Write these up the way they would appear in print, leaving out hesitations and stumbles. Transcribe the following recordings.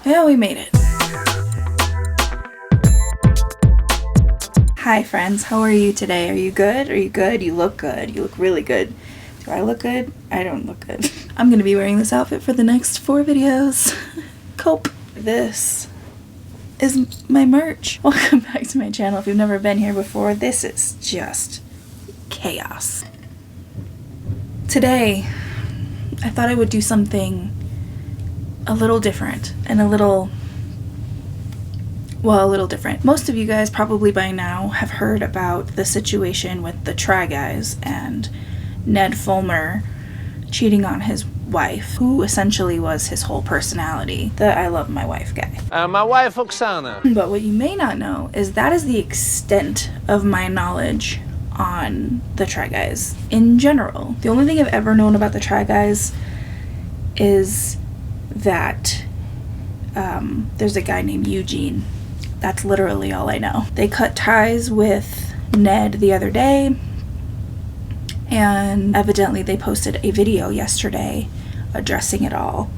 Yeah, we made it. Hi friends, how are you today? Are you good? Are you good? You look good. You look really good. Do I look good? I don't look good. I'm gonna be wearing this outfit for the next 4 videos. Cope. This is my merch. Welcome back to my channel. If you've never been here before, this is just chaos. Today, I thought I would do something a little different and a little different. Most of you guys probably by now have heard about the situation with the Try Guys and Ned Fulmer cheating on his wife, who essentially was his whole personality, the I love my wife guy. My wife Oksana. But what you may not know is that is the extent of my knowledge on the Try Guys in general. The only thing I've ever known about the Try Guys is that there's a guy named Eugene. That's literally all I know. They cut ties with Ned the other day, and evidently they posted a video yesterday addressing it all.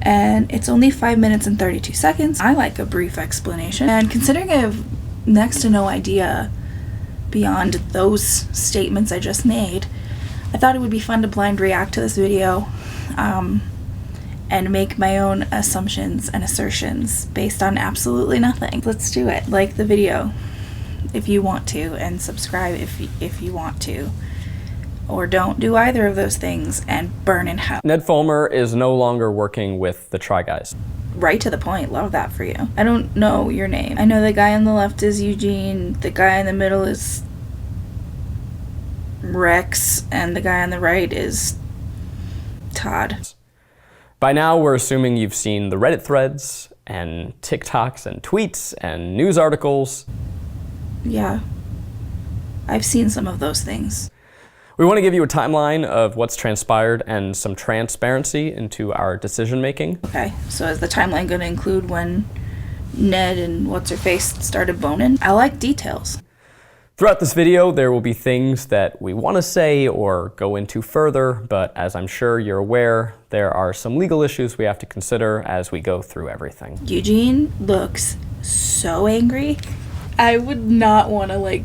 And it's only 5 minutes and 32 seconds. I like a brief explanation. And considering I have next to no idea beyond those statements I just made, I thought it would be fun to blind react to this video and make my own assumptions and assertions based on absolutely nothing. Let's do it. Like the video if you want to, and subscribe if you want to. Or don't do either of those things and burn in hell. Ned Fulmer is no longer working with the Try Guys. Right to the point. Love that for you. I don't know your name. I know the guy on the left is Eugene, the guy in the middle is Rex, and the guy on the right is Todd. By now, we're assuming you've seen the Reddit threads and TikToks and tweets and news articles. Yeah, I've seen some of those things. We want to give you a timeline of what's transpired and some transparency into our decision making. Okay, so is the timeline going to include when Ned and what's-her-face started boning? I like details. Throughout this video, there will be things that we want to say or go into further, but as I'm sure you're aware, there are some legal issues we have to consider as we go through everything. Eugene looks so angry. I would not want to,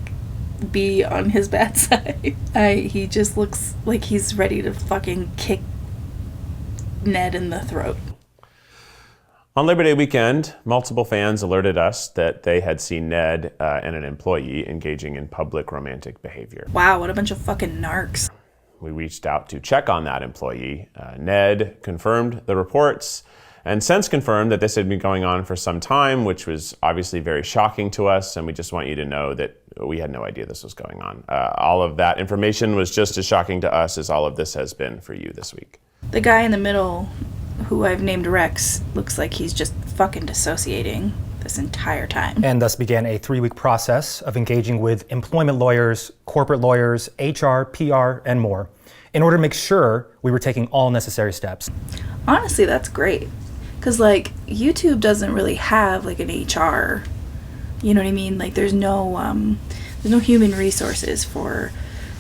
be on his bad side. He just looks like he's ready to fucking kick Ned in the throat. On Labor Day weekend, multiple fans alerted us that they had seen Ned and an employee engaging in public romantic behavior. Wow, what a bunch of fucking narcs. We reached out to check on that employee. Ned confirmed the reports and since confirmed that this had been going on for some time, which was obviously very shocking to us, and we just want you to know that we had no idea this was going on. All of that information was just as shocking to us as all of this has been for you this week. The guy in the middle, who I've named Rex, looks like he's just fucking dissociating this entire time. And thus began a 3-week process of engaging with employment lawyers, corporate lawyers, HR, PR, and more, in order to make sure we were taking all necessary steps. Honestly, that's great. Because, YouTube doesn't really have, an HR, you know what I mean? There's no human resources for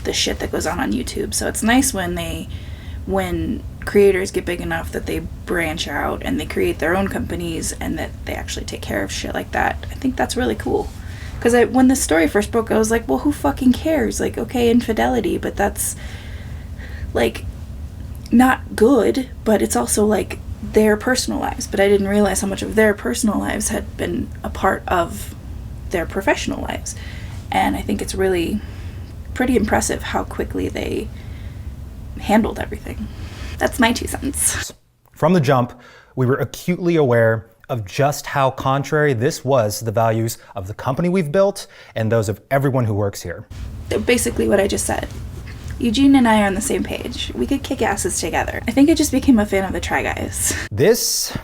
the shit that goes on YouTube. So it's nice when creators get big enough that they branch out and they create their own companies and that they actually take care of shit like that. I think that's really cool. Because when the story first broke, I was like, well, who fucking cares? Okay, infidelity, but that's, not good, but it's also, their personal lives. But I didn't realize how much of their personal lives had been a part of their professional lives. And I think it's really pretty impressive how quickly they handled everything. That's my 2 cents. From the jump, we were acutely aware of just how contrary this was to the values of the company we've built and those of everyone who works here. Basically what I just said. Eugene and I are on the same page. We could kick asses together. I think I just became a fan of the Try Guys. This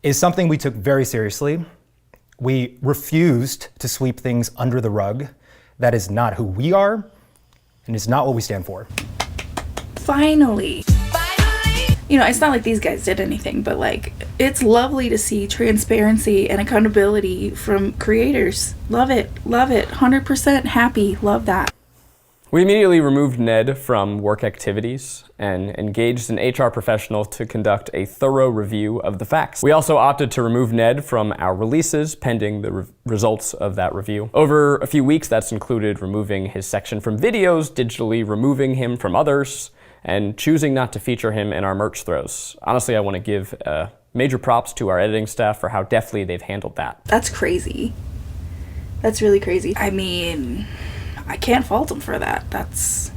is something we took very seriously. We refused to sweep things under the rug. That is not who we are, and it's not what we stand for. Finally. It's not like these guys did anything, but it's lovely to see transparency and accountability from creators. Love it. Love it. 100% happy. Love that. We immediately removed Ned from work activities and engaged an HR professional to conduct a thorough review of the facts. We also opted to remove Ned from our releases pending the results of that review. Over a few weeks, that's included removing his section from videos, digitally removing him from others, and choosing not to feature him in our merch throws. Honestly, I want to give major props to our editing staff for how deftly they've handled that. That's crazy. That's really crazy. I mean, I can't fault them for that. That's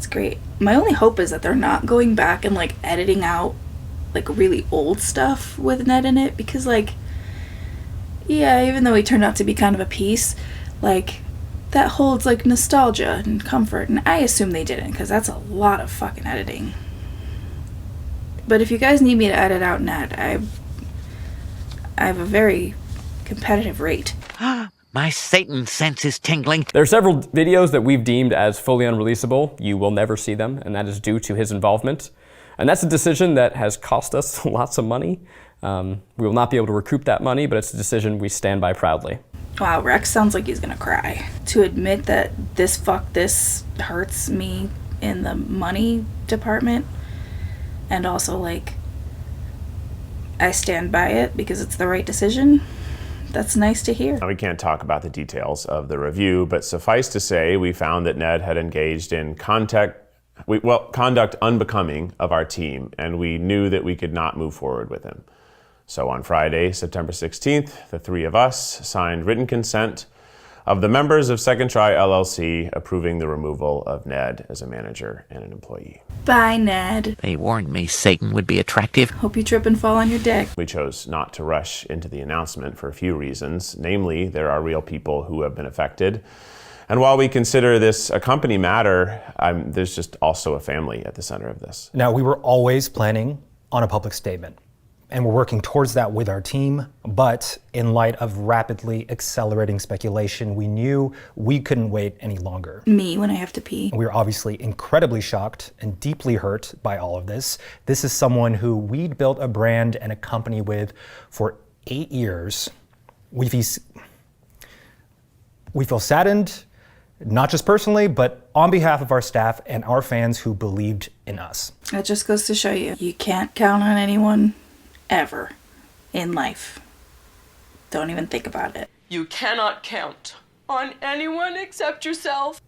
great. My only hope is that they're not going back and like editing out like really old stuff with Ned in it, because like, yeah, even though he turned out to be kind of a piece, like that holds like nostalgia and comfort, and I assume they didn't, because that's a lot of fucking editing. But if you guys need me to edit out Ned, I have a very competitive rate. My Satan sense is tingling. There are several videos that we've deemed as fully unreleasable. You will never see them, and that is due to his involvement. And that's a decision that has cost us lots of money. We will not be able to recoup that money, but it's a decision we stand by proudly. Wow, Rex sounds like he's gonna cry. To admit that this hurts me in the money department, and also like, I stand by it because it's the right decision. That's nice to hear. Now, we can't talk about the details of the review, but suffice to say, we found that Ned had engaged in conduct unbecoming of our team, and we knew that we could not move forward with him. So on Friday, September 16th, the three of us signed written consent of the members of Second Try LLC approving the removal of Ned as a manager and an employee. Bye, Ned. They warned me Satan would be attractive. Hope you trip and fall on your dick. We chose not to rush into the announcement for a few reasons. Namely, there are real people who have been affected. And while we consider this a company matter, there's just also a family at the center of this. Now, we were always planning on a public statement, and we're working towards that with our team, but in light of rapidly accelerating speculation, we knew we couldn't wait any longer. Me when I have to pee. We were obviously incredibly shocked and deeply hurt by all of this. This is someone who we'd built a brand and a company with for 8 years. We feel saddened, not just personally, but on behalf of our staff and our fans who believed in us. That just goes to show you, you can't count on anyone ever in life. Don't even think about it. You cannot count on anyone except yourself.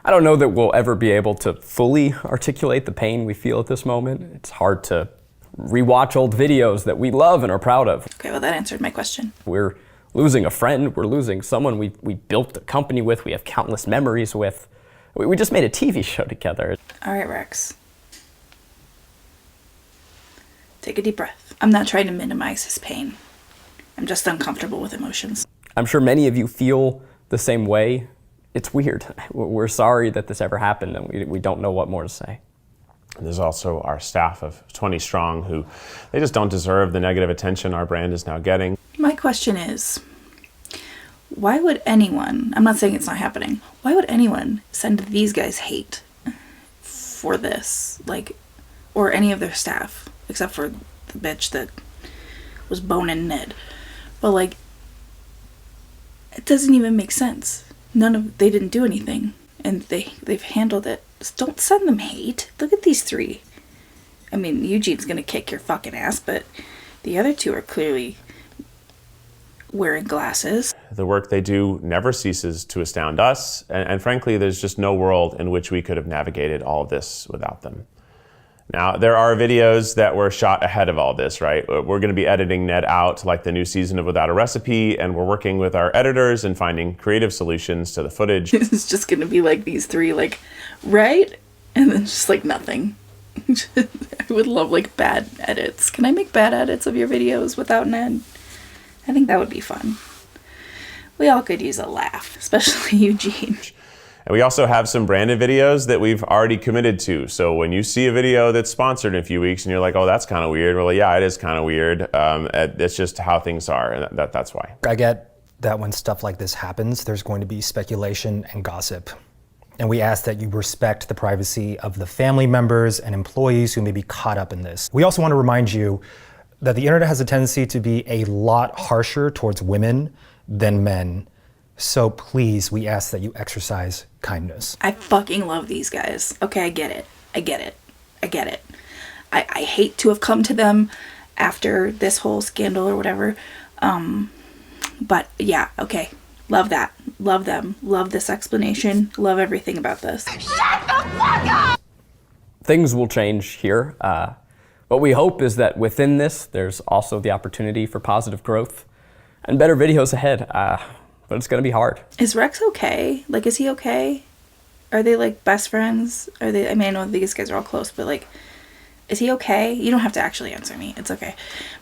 I don't know that we'll ever be able to fully articulate the pain we feel at this moment. It's hard to rewatch old videos that we love and are proud of. Okay, well that answered my question. We're losing a friend, we're losing someone we built a company with, we have countless memories with. We just made a TV show together. All right, Rex. Take a deep breath. I'm not trying to minimize his pain. I'm just uncomfortable with emotions. I'm sure many of you feel the same way. It's weird. We're sorry that this ever happened, and we don't know what more to say. And there's also our staff of 20 strong who, they just don't deserve the negative attention our brand is now getting. My question is, why would anyone, I'm not saying it's not happening, why would anyone send these guys hate for this? Like, or any of their staff, except for the bitch that was boning Ned. But like, it doesn't even make sense. They didn't do anything, and they've handled it. Just don't send them hate. Look at these three. I mean, Eugene's gonna kick your fucking ass, but the other two are clearly wearing glasses. The work they do never ceases to astound us, and frankly, there's just no world in which we could have navigated all of this without them. Now, there are videos that were shot ahead of all this, right? We're going to be editing Ned out like the new season of Without a Recipe, and we're working with our editors and finding creative solutions to the footage. It's just going to be like these three, like, right? And then just like nothing. I would love like bad edits. Can I make bad edits of your videos without Ned? I think that would be fun. We all could use a laugh, especially Eugene. And we also have some branded videos that we've already committed to. So when you see a video that's sponsored in a few weeks and you're like, oh, that's kind of weird. Well, yeah, it is kind of weird. It's just how things are, and that's why. I get that when stuff like this happens, there's going to be speculation and gossip. And we ask that you respect the privacy of the family members and employees who may be caught up in this. We also want to remind you that the internet has a tendency to be a lot harsher towards women than men. So please, we ask that you exercise kindness. I fucking love these guys. Okay, I get it. I get it. I get it. I hate to have come to them after this whole scandal or whatever. But yeah, okay. Love that. Love them. Love this explanation. Love everything about this. Shut the fuck up! Things will change here. What we hope is that within this, there's also the opportunity for positive growth and better videos ahead. But it's going to be hard. Is Rex okay? Like, is he okay? Are they, like, best friends? Are they, I mean, I know these guys are all close, but, like, is he okay? You don't have to actually answer me. It's okay.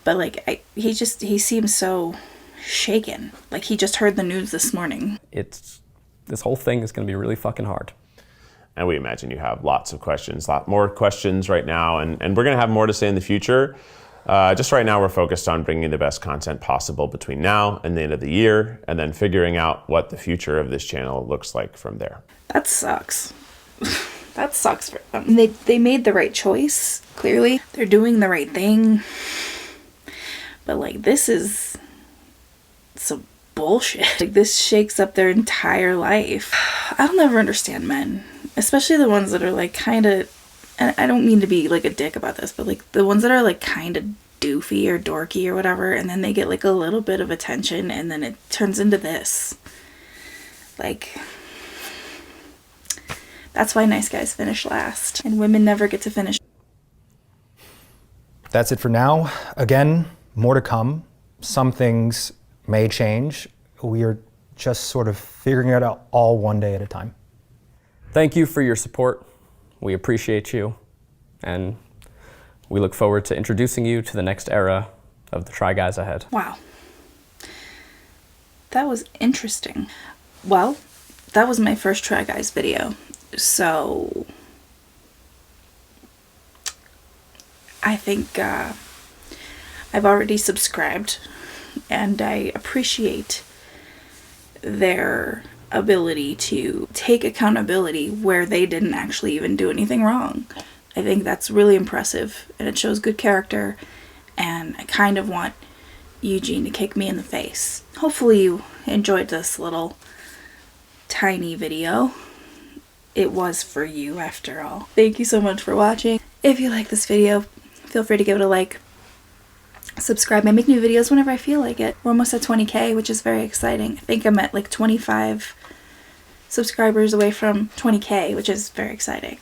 But, like, he seems so shaken. Like, he just heard the news this morning. This whole thing is going to be really fucking hard. And we imagine you have lots of questions, a lot more questions right now, and we're going to have more to say in the future. Just right now, we're focused on bringing the best content possible between now and the end of the year, and then figuring out what the future of this channel looks like from there. That sucks. That sucks for them. They made the right choice, clearly. They're doing the right thing. But, like, this is some bullshit. Like, this shakes up their entire life. I'll never understand men, especially the ones that are, like, kind of, and I don't mean to be, like, a dick about this, but, like, the ones that are, like, kind of doofy or dorky or whatever, and then they get, like, a little bit of attention, and then it turns into this. Like, that's why nice guys finish last, and women never get to finish. That's it for now. Again, more to come. Some things may change. We are just sort of figuring it out all one day at a time. Thank you for your support. We appreciate you, and we look forward to introducing you to the next era of the Try Guys ahead. Wow. That was interesting. Well, that was my first Try Guys video, so I think I've already subscribed, and I appreciate their ability to take accountability where they didn't actually even do anything wrong. I think that's really impressive, and it shows good character, and I kind of want Eugene to kick me in the face. Hopefully you enjoyed this little tiny video. It was for you after all. Thank you so much for watching. If you like this video, feel free to give it a like. Subscribe. I make new videos whenever I feel like it. We're almost at 20K, which is very exciting. I think I'm at like 25 subscribers away from 20K, which is very exciting.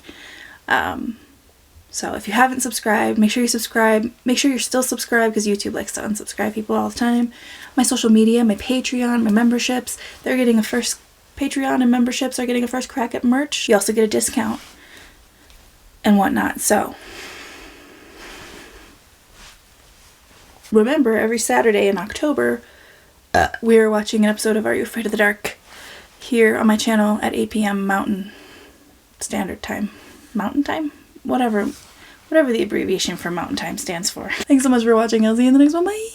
So if you haven't subscribed, make sure you subscribe. Make sure you're still subscribed, because YouTube likes to unsubscribe people all the time. My social media, my Patreon, my memberships, they're getting a first, Patreon and memberships are getting a first crack at merch. You also get a discount and whatnot. So remember, every Saturday in October, we're watching an episode of Are You Afraid of the Dark here on my channel at 8 p.m. Mountain Standard Time. Mountain Time? Whatever the abbreviation for Mountain Time stands for. Thanks so much for watching. I'll see you in the next one. Bye!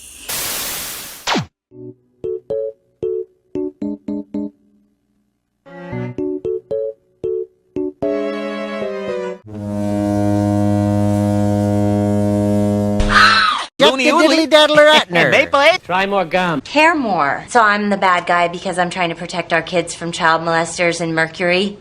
Try more gum. Care more. So I'm the bad guy because I'm trying to protect our kids from child molesters and mercury.